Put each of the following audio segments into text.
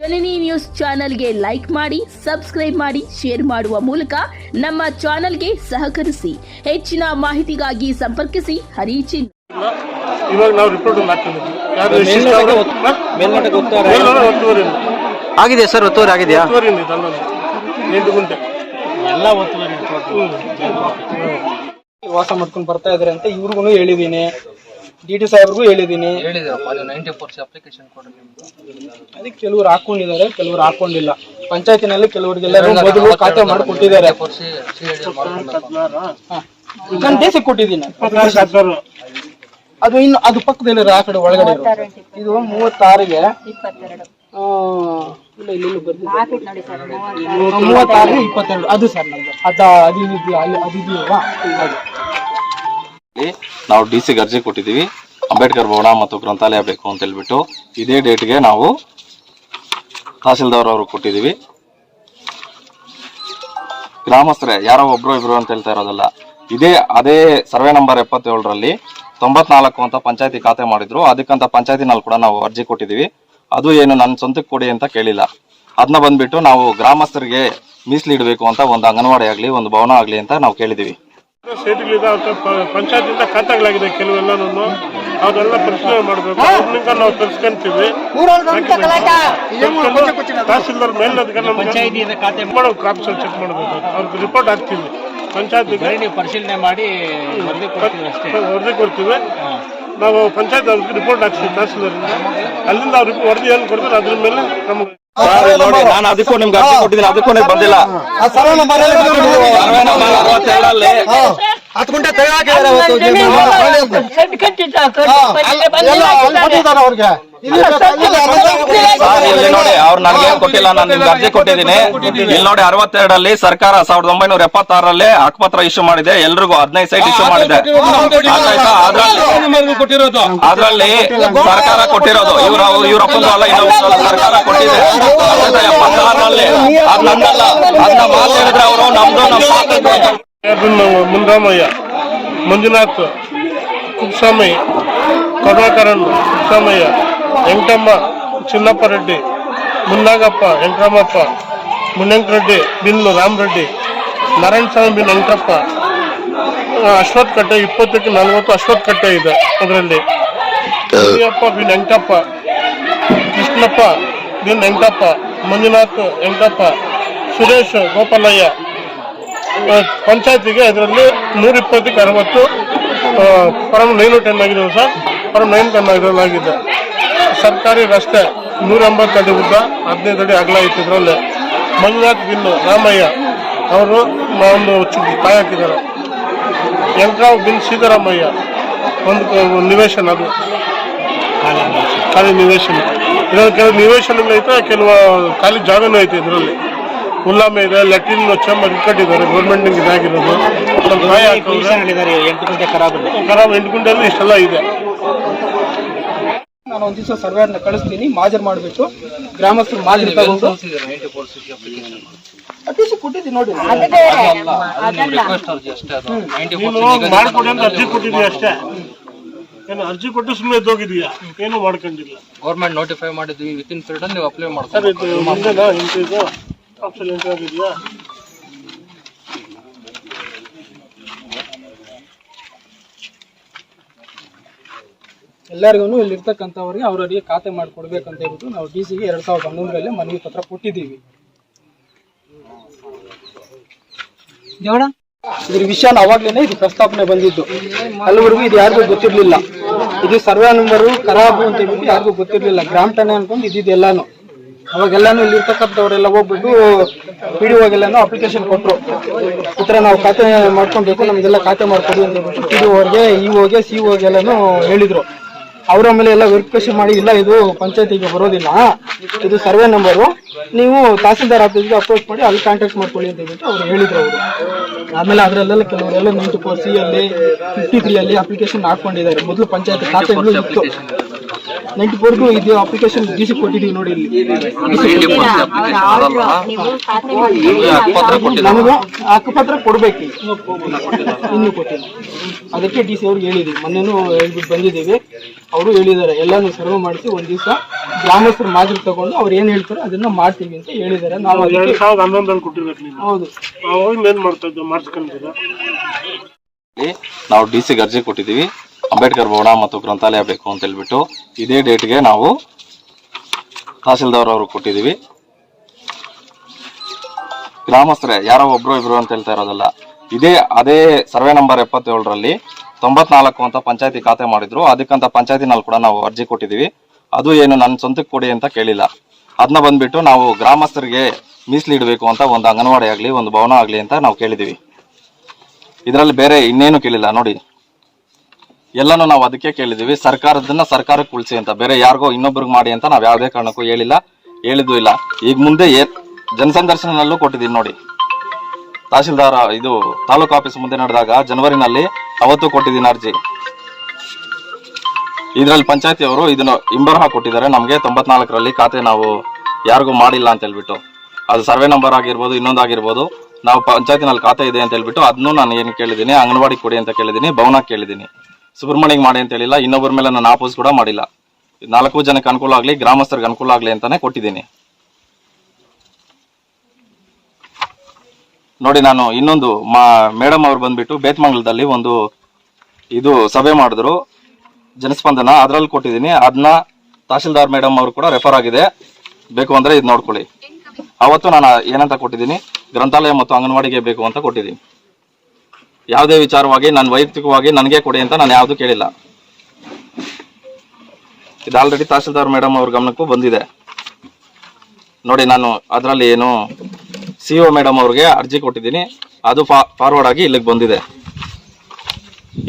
ಜನನಿ news ಚಾನೆಲ್ಗೆ like ಮಾಡಿ, subscribe ಮಾಡಿ, ಶೇರ್ ಮಾಡುವ ಮೂಲಕ ನಮ್ಮ ಚಾನೆಲ್ಗೆ ಸಹಕರಿಸಿ. ಹೆಚ್ಚಿನ ಮಾಹಿತಿಗಾಗಿ ಸಂಪರ್ಕಿಸಿ ಹರಿಚಿನ್. ಇವಾಗ ನಾವು ರಿಪೋರ್ಟ್ ಆಗಿದೆ ಸರ್, ಒತ್ತುವರಿ ಆಗಿದೆಯಾ? 8 ಗುಂಟೆ ಎಲ್ಲ ಒತ್ತುವರಿ ವಾಸ ಮಾಡ್ಕೊಂಡು ಬರ್ತಾ ಇದಾರೆ ಅಂತ ಇವ್ರಿಗೂ ಹೇಳಿದೀನಿ, ಡಿ.ಟಿ. ಸಾಹೇಬ್ರಿಗೂ ಹೇಳಿದೀನಿ. ಅದಕ್ಕೆ ಕೆಲವರು ಹಾಕೊಂಡಿದ್ದಾರೆ, ಕೆಲವರು ಹಾಕೊಂಡಿಲ್ಲ. ಪಂಚಾಯತಿನಲ್ಲಿ ಕೆಲವರಿಗೆಲ್ಲರೂ ಮೊದಲು ಖಾತೆ ಮಾಡಿಕೊಟ್ಟಿದ್ದಾರೆ. ನಾನು ದೇಶಕ್ಕೆ ಕೊಟ್ಟಿದ್ದೀನಿ. ಅದು ಇನ್ನು ಅದು ಪಕ್ಕದಲ್ಲಿ ಆ ಕಡೆ ಒಳಗಡೆ ಇದು 36ಗೆ ಇಲ್ಲ 36ಗೆ 22 ಅದು ಸರ್ ನಮ್ದು ಅದಿದೆಯಲ್ವಾ? ನಾವು ಡಿಸಿಗೆ ಅರ್ಜಿ ಕೊಟ್ಟಿದ್ದೀವಿ. ಅಂಬೇಡ್ಕರ್ ಭವನ ಮತ್ತು ಗ್ರಂಥಾಲಯ ಬೇಕು ಅಂತ ಹೇಳ್ಬಿಟ್ಟು ಇದೇ ಡೇಟ್ಗೆ ನಾವು ತಹಸೀಲ್ದಾರ್ ಅವರು ಕೊಟ್ಟಿದ್ದೀವಿ. ಗ್ರಾಮಸ್ಥರೇ ಯಾರೋ ಒಬ್ರು ಇಬ್ರು ಅಂತ ಹೇಳ್ತಾ ಇರೋದಲ್ಲ, ಅದೇ ಸರ್ವೆ ನಂಬರ್ 77ರಲ್ಲಿ 94 ಅಂತ ಪಂಚಾಯತಿ ಖಾತೆ ಮಾಡಿದ್ರು. ಅದಕ್ಕಂತ ಪಂಚಾಯತಿನಲ್ಲಿ ಕೂಡ ನಾವು ಅರ್ಜಿ ಕೊಟ್ಟಿದ್ದೀವಿ. ಅದು ಏನು ನನ್ನ ಸ್ವಂತಕ್ಕೆ ಕೊಡಿ ಅಂತ ಕೇಳಿಲ್ಲ. ಅದನ್ನ ಬಂದ್ಬಿಟ್ಟು ನಾವು ಗ್ರಾಮಸ್ಥರಿಗೆ ಮೀಸಲಿಡಬೇಕು ಅಂತ ಒಂದು ಅಂಗನವಾಡಿ ಆಗಲಿ ಒಂದು ಭವನ ಆಗಲಿ ಅಂತ ನಾವು ಕೇಳಿದ್ದೀವಿ. ಪಂಚಾಯತಿಂದ ಖಾತೆಗಳಾಗಿದೆ ಕೆಲವೆಲ್ಲನೂ, ಅದೆಲ್ಲ ಪರಿಶೀಲನೆ ಮಾಡಬೇಕು. ಅವ್ರನಿಂದ ನಾವು ತರಿಸ್ಕೊಂತೀವಿ. ತಹಸೀಲ್ದಾರ್ ಮೇಲ್ನೋಧಿಕಾರಿ ಖಾತೆ ಮಾಡೋ ಕ್ರಾಪ್ಸ್ ಚೆಕ್ ಮಾಡಬೇಕು. ಅವ್ರಿಗೆ ರಿಪೋರ್ಟ್ ಹಾಕ್ತೀವಿ. ಪಂಚಾಯತಿಗೆ ನೀವು ಪರಿಶೀಲನೆ ಮಾಡಿ ವರದಿ ಕೊಡ್ತೀವಿ. ನಾವು ಪಂಚಾಯತ್ ಅವ್ರಿಗೆ ರಿಪೋರ್ಟ್ ಹಾಕ್ತೀವಿ ತಹಸೀಲ್ದಾರಿಂದ. ಅಲ್ಲಿಂದ ಅವ್ರಿಗೆ ವರದಿ ಏನು ಕೊಡ್ತಾರೆ ಅದ್ರ ಮೇಲೆ ನಮಗೆ ನೋಡಿ. ನಾನು ಅದಕ್ಕೂ ನಿಮ್ಗೆ ಅರ್ಜಿ ಕೊಟ್ಟಿದ್ದೀನಿ, ಅದಕ್ಕೂ ನೀವು ಬಂದಿಲ್ಲ. ನೋಡಿ, ಅವ್ರು ನನಗೇನು ಕೊಟ್ಟಿಲ್ಲ, ನಾನು ನಿಮ್ಗೆ ಅರ್ಜಿ ಕೊಟ್ಟಿದ್ದೀನಿ. ಇಲ್ಲಿ ನೋಡಿ 62ರಲ್ಲಿ ಸರ್ಕಾರ 1976ರಲ್ಲಿ ಹಕ್ಕುಪತ್ರ ಇಶ್ಯೂ ಮಾಡಿದೆ. ಎಲ್ರಿಗೂ 15 ಸೈಟ್ ಇಶ್ಯೂ ಮಾಡಿದೆ. ಅದ್ರಲ್ಲಿ ಸರ್ಕಾರ ಕೊಟ್ಟಿರೋದು ಇವ್ರಪ್ಪಂದು ಅಲ್ಲ, ಇನ್ನೊಂದು ಸರ್ಕಾರ ಕೊಟ್ಟಿದೆ. 76ರಲ್ಲಿ ಅದನ್ನ ಮಾತಾಡಿದ್ರೆ ಅವರು ನಮ್ದು ಮುನ್ರಾಮಯ್ಯ, ಮಂಜುನಾಥ್, ಕುಪ್ಸಾಮಯ್ಯ, ಕರುಣಾಕರನ್, ಕುಪ್ಸಾಮಯ್ಯ, ವೆಂಕಟಮ್ಮ, ಚಿನ್ನಪ್ಪ ರೆಡ್ಡಿ, ಮುನ್ನಾಗಪ್ಪ, ವೆಂಕಟರಾಮಪ್ಪ, ಮುನ್ನೆಂಕರೆಡ್ಡಿ ಬಿನ್ ರಾಮರೆಡ್ಡಿ, ನಾರಾಯಣ ಸ್ವಾಮಿ ಬಿನ್ ವೆಂಕಟಪ್ಪ, ಅಶ್ವಥ್ ಕಟ್ಟೆ 20ಕ್ಕೆ 40 ಅಶ್ವಥ್ ಕಟ್ಟೆ ಇದೆ. ಅದರಲ್ಲಿ ಮುನಿಯಪ್ಪ ಬಿನ್ ವೆಂಕಟಪ್ಪ, ಕೃಷ್ಣಪ್ಪ ಬಿನ್ ವೆಂಕಟಪ್ಪ, ಮಂಜುನಾಥ್ ವೆಂಕಟಪ್ಪ, ಸುರೇಶ್ ಗೋಪಾಲಯ್ಯ. ಪಂಚಾಯತಿಗೆ ಇದರಲ್ಲಿ 120ಕ್ಕೆ 60 ಫಾರಂ 910 ಆಗಿದ್ದಾವೆ ಸರ್. ಫಾರಂ 910 ಆಗಿದೆ. ಸರ್ಕಾರಿ ರಸ್ತೆ 180 ಅಡಿ ಉದ್ದ, 15 ಅಡಿ ಅಗಲ ಇತ್ತು. ಇದರಲ್ಲಿ ಮಂಜುನಾಥ್ ಬಿನ್ ರಾಮಯ್ಯ ಅವರು ಒಂದು ಕಾಯಿ ಹಾಕಿದ್ದಾರೆ. ವೆಂಕಟರಾವ್ ಬಿನ್ ಸಿದ್ದರಾಮಯ್ಯ ಒಂದು ನಿವೇಶನ, ಅದು ಖಾಲಿ ನಿವೇಶನ. ಇದರಲ್ಲಿ ಕೆಲವು ನಿವೇಶನಗಳೈತೆ, ಕೆಲವು ಖಾಲಿ ಜಾಗನೂ ಐತೆ. ಇದರಲ್ಲಿ ಉಲ್ಲಾಮೆ ಇದೆ, ಲೆಟ್ರಿನ್ ಚೇಂಬರ್ ಇಟ್ಕೊಂಡಿದ್ದಾರೆ. ಗೌರ್ಮೆಂಟ್ ಇದಾಗಿರೋದು. ಸ್ವಲ್ಪ ಕಾಯಿ ಹಾಕಿದ್ದಾರೆ. 8 ಗುಂಟೆ ಖರಾಬ್ 8 ಗುಂಟೆಯಲ್ಲಿ ಇಷ್ಟೆಲ್ಲ ಇದೆ. ನಾನು ಒಂದ್ ದಿವಸ ಸರ್ವೇರ್ನ ಕಳಿಸ್ತೀನಿ, ಮಾಜರ್ ಮಾಡಿಬಿಟ್ಟು ಗ್ರಾಮಸ್ಥರು ಮಾಜರ್ ತಗೊಂಡು ಅಟ್ಲೀಸ್ಟ್ ಕೊಟ್ಟಿದ್ದೀನಿ ನೋಡಿ. ಮಾಡ್ಕೊಡಿ ಅಂತ ಅರ್ಜಿ ಕೊಟ್ಟಿದ್ದೀವಿ ಅಷ್ಟೇ. ಏನು ಅರ್ಜಿ ಕೊಟ್ಟು ಸುಮ್ಮನೆ ಹೋಗಿದೀಯಾ? ಏನು ಮಾಡ್ಕೊಂಡಿಲ್ಲ. ಗೌರ್ಮೆಂಟ್ ನೋಟಿಫೈ ಮಾಡಿದ್ವಿ, ವಿತಿನ್ ಪೀರಿಯಡ್ ನೀವು ಅಪ್ಲೈ ಮಾಡ್ತೀವಿ. ಆಪ್ಷನ್ ಎಂಟ್ರಿ ಆಗಿದೆಯಾ? ಎಲ್ಲರಿಗೂ ಇಲ್ಲಿರ್ತಕ್ಕಂಥವ್ರಿಗೆ ಅವರವರಿಗೆ ಖಾತೆ ಮಾಡಿಕೊಡ್ಬೇಕಂತ ಹೇಳ್ಬಿಟ್ಟು ನಾವು ಡಿ.ಸಿಗೆ 2011ರಲ್ಲಿ ಮನವಿ ಪತ್ರ ಕೊಟ್ಟಿದ್ದೀವಿ. ಇದ್ರ ವಿಷಯ ಅವಾಗ್ಲೇನೆ ಇದು ಪ್ರಸ್ತಾಪನೆ ಬಂದಿದ್ದು. ಅಲ್ಲಿವರೆಗೂ ಇದು ಯಾರಿಗೂ ಗೊತ್ತಿರ್ಲಿಲ್ಲ. ಇದು ಸರ್ವೆ ನಂಬರು ಖರಾಬು ಅಂತ ಹೇಳ್ಬಿಟ್ಟು ಯಾರಿಗೂ ಗೊತ್ತಿರ್ಲಿಲ್ಲ. ಗ್ರಾಮ ಠಾಣೆ ಅನ್ಕೊಂಡು ಇದ್ದಿದ್ದೆಲ್ಲಾನು. ಅವಾಗೆಲ್ಲಾನು ಇಲ್ಲಿರ್ತಕ್ಕಂಥವ್ರೆಲ್ಲ ಹೋಗ್ಬಿಟ್ಟು PDOಗೆಲ್ಲಾನು ಅಪ್ಲಿಕೇಶನ್ ಕೊಟ್ಟರು. ಈ ಥರ ನಾವು ಖಾತೆ ಮಾಡ್ಕೊಬೇಕು, ನಮಗೆಲ್ಲ ಖಾತೆ ಮಾಡ್ಕೊಡಿ ಅಂತ ಹೇಳ್ಬಿಟ್ಟು PDOಗೆ, EOಗೆ, CO ಎಲ್ಲಾನು ಹೇಳಿದ್ರು. ಅವರ ಮೇಲೆ ಎಲ್ಲ ವೆರಿಫಿಕೇಶನ್ ಮಾಡಿ, ಇಲ್ಲ ಇದು ಪಂಚಾಯತಿಗೆ ಬರೋದಿಲ್ಲ, ಇದು ಸರ್ವೆ ನಂಬರು, ನೀವು ತಹಸೀಲ್ದಾರ್ ಆಫೀಸ್ಗೆ ಅಪ್ರೋಚ್ ಮಾಡಿ ಅಲ್ಲಿ ಕಾಂಟ್ಯಾಕ್ಟ್ ಮಾಡ್ಕೊಳ್ಳಿ ಅಂತ ಹೇಳ್ಬಿಟ್ಟು ಅವ್ರು ಹೇಳಿದ್ರು. ಅವರು ಆಮೇಲೆ ಅದರಲ್ಲೆಲ್ಲ ಕೆಲವರೆಲ್ಲ 94C ಅಲ್ಲಿ 53 ಅಲ್ಲಿ ಅಪ್ಲಿಕೇಶನ್ ಹಾಕೊಂಡಿದ್ದಾರೆ. ಮೊದಲು ಪಂಚಾಯತ್ ಖಾತೆಗಳು ಇತ್ತು. 94ಗೂ ಇದು ಅಪ್ಲಿಕೇಶನ್ ಡಿ.ಸಿ ಕೊಟ್ಟಿದ್ದೀವಿ ನೋಡಿ. ಇಲ್ಲಿ ನಮಗೂ ಹಕ್ಕುಪತ್ರ ಕೊಡ್ಬೇಕು, ಇನ್ನೂ ಕೊಟ್ಟಿಲ್ಲ. ಅದಕ್ಕೆ ಡಿ.ಸಿ ಅವ್ರಿಗೆ ಹೇಳಿದ್ವಿ, ಮೊನ್ನೆನೂ ಹೇಳ್ಬಿಟ್ಟು ಬಂದಿದ್ದೀವಿ. ಅವರು ಹೇಳಿದ್ದಾರೆ ಎಲ್ಲಾನು ಸರ್ವೆ ಮಾಡಿಸಿ ಒಂದ್ ದಿವಸ ಗ್ರಾಮಸ್ಥರು ಮಾದರಿ ತಗೊಂಡು ಅವ್ರು ಏನ್ ಹೇಳ್ತಾರೋ ಅದನ್ನ ಮಾಡ್ತೀವಿ ಅಂತ ಹೇಳಿದ್ದಾರೆ. ನಾವು 2011 ಕೊಟ್ಟಿರ್ಬೇಕು ನೀವು. ಹೌದು, ಅವಾಗ ಏನ್ ಮಾಡ್ತಾ ಇದ್ದು ಮಾಡಿಸ್ಕೊಂಡಿದ್ದೀರಾ? ನಾವು DC ಅರ್ಜಿ ಕೊಟ್ಟಿದ್ದೀವಿ, ಅಂಬೇಡ್ಕರ್ ಭವನ ಮತ್ತು ಗ್ರಂಥಾಲಯ ಬೇಕು ಅಂತ ಹೇಳ್ಬಿಟ್ಟು. ಇದೇ ಡೇಟ್ಗೆ ನಾವು ತಹಸೀಲ್ದಾರ್ ಅವರು ಕೊಟ್ಟಿದ್ದೀವಿ. ಗ್ರಾಮಸ್ಥರೇ ಯಾರೋ ಒಬ್ರು ಇಬ್ರು ಅಂತ ಹೇಳ್ತಾ ಇರೋದಲ್ಲ. ಅದೇ ಸರ್ವೆ ನಂಬರ್ 77ರಲ್ಲಿ 94 ಅಂತ ಪಂಚಾಯತಿ ಖಾತೆ ಮಾಡಿದ್ರು. ಅದಕ್ಕಂತ ಪಂಚಾಯತಿನಲ್ಲಿ ಕೂಡ ನಾವು ಅರ್ಜಿ ಕೊಟ್ಟಿದ್ದೀವಿ. ಅದು ಏನು ನನ್ನ ಸ್ವಂತಕ್ಕೆ ಕೊಡಿ ಅಂತ ಕೇಳಿಲ್ಲ. ಅದನ್ನ ಬಂದ್ಬಿಟ್ಟು ನಾವು ಗ್ರಾಮಸ್ಥರಿಗೆ ಮೀಸಲಿಡಬೇಕು ಅಂತ ಒಂದು ಅಂಗನವಾಡಿ ಆಗಲಿ ಒಂದು ಭವನ ಆಗಲಿ ಅಂತ ನಾವು ಕೇಳಿದ್ದೀವಿ. ಇದರಲ್ಲಿ ಬೇರೆ ಇನ್ನೇನು ಕೇಳಿಲ್ಲ. ನೋಡಿ, ಎಲ್ಲನೂ ನಾವು ಅದಕ್ಕೆ ಕೇಳಿದ್ದೀವಿ, ಸರ್ಕಾರದನ್ನ ಸರ್ಕಾರಕ್ಕೆ ಉಳಿಸಿ ಅಂತ. ಬೇರೆ ಯಾರಿಗೋ ಇನ್ನೊಬ್ರಿಗೆ ಮಾಡಿ ಅಂತ ನಾವು ಯಾವುದೇ ಕಾರಣಕ್ಕೂ ಹೇಳಿದ್ದು ಇಲ್ಲ. ಈಗ ಮುಂದೆ ಜನಸಂದರ್ಶನಲ್ಲೂ ಕೊಟ್ಟಿದ್ದೀವಿ. ನೋಡಿ, ತಹಸೀಲ್ದಾರ್ ಇದು ತಾಲೂಕು ಆಫೀಸ್ ಮುಂದೆ ನಡೆದಾಗ ಜನವರಿನಲ್ಲಿ ಅವತ್ತು ಕೊಟ್ಟಿದ್ದೀನಿ ಅರ್ಜಿ. ಇದರಲ್ಲಿ ಪಂಚಾಯತಿ ಅವರು ಇದನ್ನು ಇಂಬರಹ ಕೊಟ್ಟಿದ್ದಾರೆ ನಮಗೆ. 94ರಲ್ಲಿ ಖಾತೆ ನಾವು ಯಾರಿಗೂ ಮಾಡಿಲ್ಲ ಅಂತ ಹೇಳ್ಬಿಟ್ಟು, ಅದು ಸರ್ವೆ ನಂಬರ್ ಆಗಿರ್ಬೋದು ಇನ್ನೊಂದಾಗಿರ್ಬೋದು, ನಾವು ಪಂಚಾಯತಿನಲ್ಲಿ ಖಾತೆ ಇದೆ ಅಂತ ಹೇಳ್ಬಿಟ್ಟು ಅದನ್ನು ನಾನು ಏನು ಕೇಳಿದ್ದೀನಿ, ಅಂಗನವಾಡಿ ಕೊಡಿ ಅಂತ ಕೇಳಿದ್ದೀನಿ, ಭವನ ಕೇಳಿದ್ದೀನಿ. ಸುಬ್ರಹ್ಮಣ್ಯಗೆ ಮಾಡಿ ಅಂತ ಹೇಳಿಲ್ಲ, ಇನ್ನೊಬ್ಬರ ಮೇಲೆ ನಾನು ಆಪೋಸ್ ಕೂಡ ಮಾಡಿಲ್ಲ. 4 ಜನಕ್ಕೆ ಅನುಕೂಲ ಆಗಲಿ, ಗ್ರಾಮಸ್ಥರಿಗೆ ಅನುಕೂಲ ಆಗಲಿ ಅಂತಾನೆ ಕೊಟ್ಟಿದ್ದೀನಿ. ನೋಡಿ, ನಾನು ಇನ್ನೊಂದು ಮೇಡಮ್ ಅವ್ರು ಬಂದ್ಬಿಟ್ಟು ಬೇತ್ಮಂಗಲದಲ್ಲಿ ಒಂದು ಇದು ಸಭೆ ಮಾಡಿದ್ರು, ಜನಸ್ಪಂದನ, ಅದ್ರಲ್ಲಿ ಕೊಟ್ಟಿದ್ದೀನಿ. ಅದನ್ನ ತಹಸೀಲ್ದಾರ್ ಮೇಡಮ್ ಅವರು ಕೂಡ ರೆಫರ್ ಆಗಿದೆ, ಬೇಕು ಅಂದ್ರೆ ಇದು ನೋಡ್ಕೊಳ್ಳಿ. ಅವತ್ತು ನಾನು ಏನಂತ ಕೊಟ್ಟಿದ್ದೀನಿ, ಗ್ರಂಥಾಲಯ ಮತ್ತು ಅಂಗನವಾಡಿಗೆ ಬೇಕು ಅಂತ ಕೊಟ್ಟಿದ್ದೀನಿ. ಯಾವುದೇ ವಿಚಾರವಾಗಿ ನಾನು ವೈಯಕ್ತಿಕವಾಗಿ ನನಗೆ ಕೊಡಿ ಅಂತ ನಾನು ಯಾವುದು ಕೇಳಿಲ್ಲ. ಇದು ಆಲ್ರೆಡಿ ತಹಸೀಲ್ದಾರ್ ಮೇಡಮ್ ಅವ್ರ ಗಮನಕ್ಕೂ ಬಂದಿದೆ. ನೋಡಿ, ನಾನು ಅದರಲ್ಲಿ ಏನು CO ಮೇಡಮ್ ಅವ್ರಿಗೆ ಅರ್ಜಿ ಕೊಟ್ಟಿದ್ದೀನಿ, ಅದು ಫಾರ್ವರ್ಡ್ ಆಗಿ ಇಲ್ಲಿಗೆ ಬಂದಿದೆ.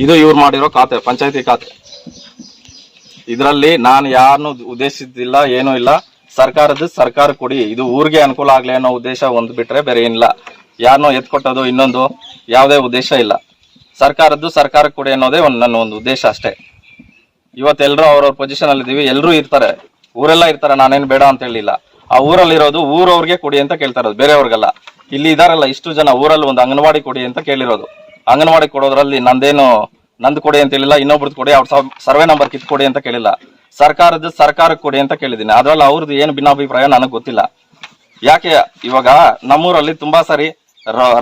ಇದು ಇವ್ರು ಮಾಡಿರೋ ಖಾತೆ, ಪಂಚಾಯತಿ ಖಾತೆ. ಇದರಲ್ಲಿ ನಾನು ಯಾರನ್ನು ಉದ್ದೇಶಿಸಿಲ್ಲ, ಏನೂ ಇಲ್ಲ. ಸರ್ಕಾರ ಕೊಡಿ, ಇದು ಊರಿಗೆ ಅನುಕೂಲ ಆಗ್ಲಿ ಅನ್ನೋ ಉದ್ದೇಶ ಒಂದು ಬಿಟ್ರೆ ಬೇರೆ ಏನಿಲ್ಲ. ಯಾರನ್ನೋ ಎತ್ಕೊಟ್ಟೋದು ಇನ್ನೊಂದು ಯಾವುದೇ ಉದ್ದೇಶ ಇಲ್ಲ. ಸರ್ಕಾರಕ್ಕೆ ಕೊಡಿ ಅನ್ನೋದೇ ನನ್ನ ಒಂದು ಉದ್ದೇಶ ಅಷ್ಟೇ. ಇವತ್ತೆಲ್ಲರೂ ಅವ್ರವ್ರ ಪೊಸಿಷನ್ ಅಲ್ಲಿ ಇದೀವಿ, ಎಲ್ಲರೂ ಇರ್ತಾರೆ, ಊರೆಲ್ಲ ಇರ್ತಾರೆ, ನಾನೇನು ಬೇಡ ಅಂತ ಹೇಳಿಲ್ಲ. ಆ ಊರಲ್ಲಿರೋದು ಊರವ್ರಿಗೆ ಕೊಡಿ ಅಂತ ಕೇಳ್ತಾ ಇರೋದು, ಬೇರೆಯವ್ರಿಗಲ್ಲ. ಇಲ್ಲಿ ಇದಾರಲ್ಲ ಇಷ್ಟು ಜನ, ಊರಲ್ಲಿ ಒಂದು ಅಂಗನವಾಡಿ ಕೊಡಿ ಅಂತ ಕೇಳಿರೋದು. ಅಂಗನವಾಡಿ ಕೊಡೋದ್ರಲ್ಲಿ ನಂದು ಕೊಡಿ ಅಂತ ಹೇಳಿಲ್ಲ, ಇನ್ನೊಬ್ರದ್ದು ಕೊಡಿ, ಅವ್ರ ಸರ್ವೆ ನಂಬರ್ ಕಿತ್ ಕೊಡಿ ಅಂತ ಕೇಳಿಲ್ಲ. ಸರ್ಕಾರಕ್ಕೆ ಕೊಡಿ ಅಂತ ಕೇಳಿದ್ದೀನಿ. ಅದ್ರಲ್ಲಿ ಅವ್ರದ್ದು ಏನು ಭಿನ್ನಾಭಿಪ್ರಾಯ ನನಗೆ ಗೊತ್ತಿಲ್ಲ. ಯಾಕೆ ಇವಾಗ ನಮ್ಮೂರಲ್ಲಿ ತುಂಬಾ ಸಾರಿ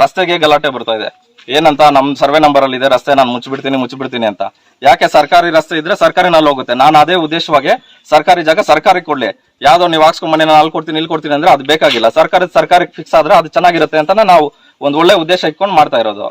ರಸ್ತೆಗೆ ಗಲಾಟೆ ಬರ್ತಾ ಇದೆ. ಏನಂತ, ನಮ್ ಸರ್ವೆ ನಂಬರ್ ಅಲ್ಲಿ ಇದೆ ರಸ್ತೆ, ನಾನು ಮುಚ್ಚಿಬಿಡ್ತೀನಿ ಅಂತ. ಯಾಕೆ? ಸರ್ಕಾರಿ ರಸ್ತೆ ಇದ್ರೆ ಸರ್ಕಾರಿನಲ್ಲಿ ಹೋಗುತ್ತೆ. ನಾನು ಅದೇ ಉದ್ದೇಶವಾಗಿ ಸರ್ಕಾರಿ ಜಾಗ ಸರ್ಕಾರಕ್ಕೆ ಕೊಡ್ಲಿ. ಯಾವ್ದೋ ನೀವು ಹಾಕ್ಸ್ಕೊಂಡ್ ಮನೆ ನಾನು ಇಲ್ಲಿ ಕೊಡ್ತೀನಿ ಅಂದ್ರೆ ಅದು ಬೇಕಾಗಿಲ್ಲ. ಸರ್ಕಾರಕ್ಕೆ ಫಿಕ್ಸ್ ಆದ್ರೆ ಅದು ಚೆನ್ನಾಗಿರುತ್ತೆ ಅಂತ ನಾವು ಒಂದು ಒಳ್ಳೆ ಉದ್ದೇಶ ಇಟ್ಕೊಂಡು ಮಾಡ್ತಾ ಇರೋದು.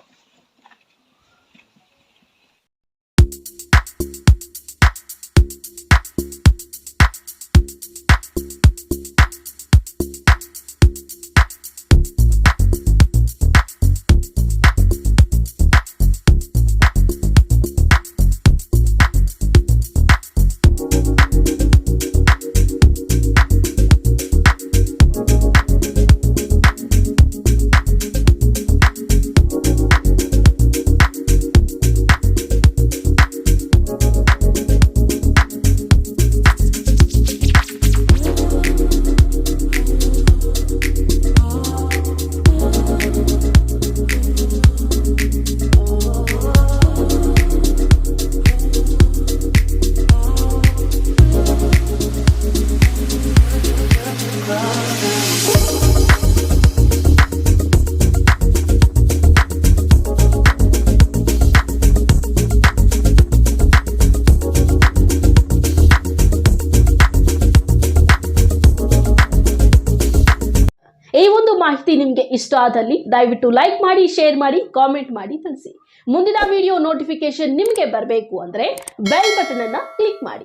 ಈ ಒಂದು ಮಾಹಿತಿ ನಿಮಗೆ ಇಷ್ಟ ಆದಲ್ಲಿ ದಯವಿಟ್ಟು ಲೈಕ್ ಮಾಡಿ, ಶೇರ್ ಮಾಡಿ, ಕಾಮೆಂಟ್ ಮಾಡಿ ತಿಳಿಸಿ. ಮುಂದಿನ ವಿಡಿಯೋ ನೋಟಿಫಿಕೇಶನ್ ನಿಮಗೆ ಬರಬೇಕು ಅಂದ್ರೆ ಬೆಲ್ ಬಟನ್ ಅನ್ನು ಕ್ಲಿಕ್ ಮಾಡಿ.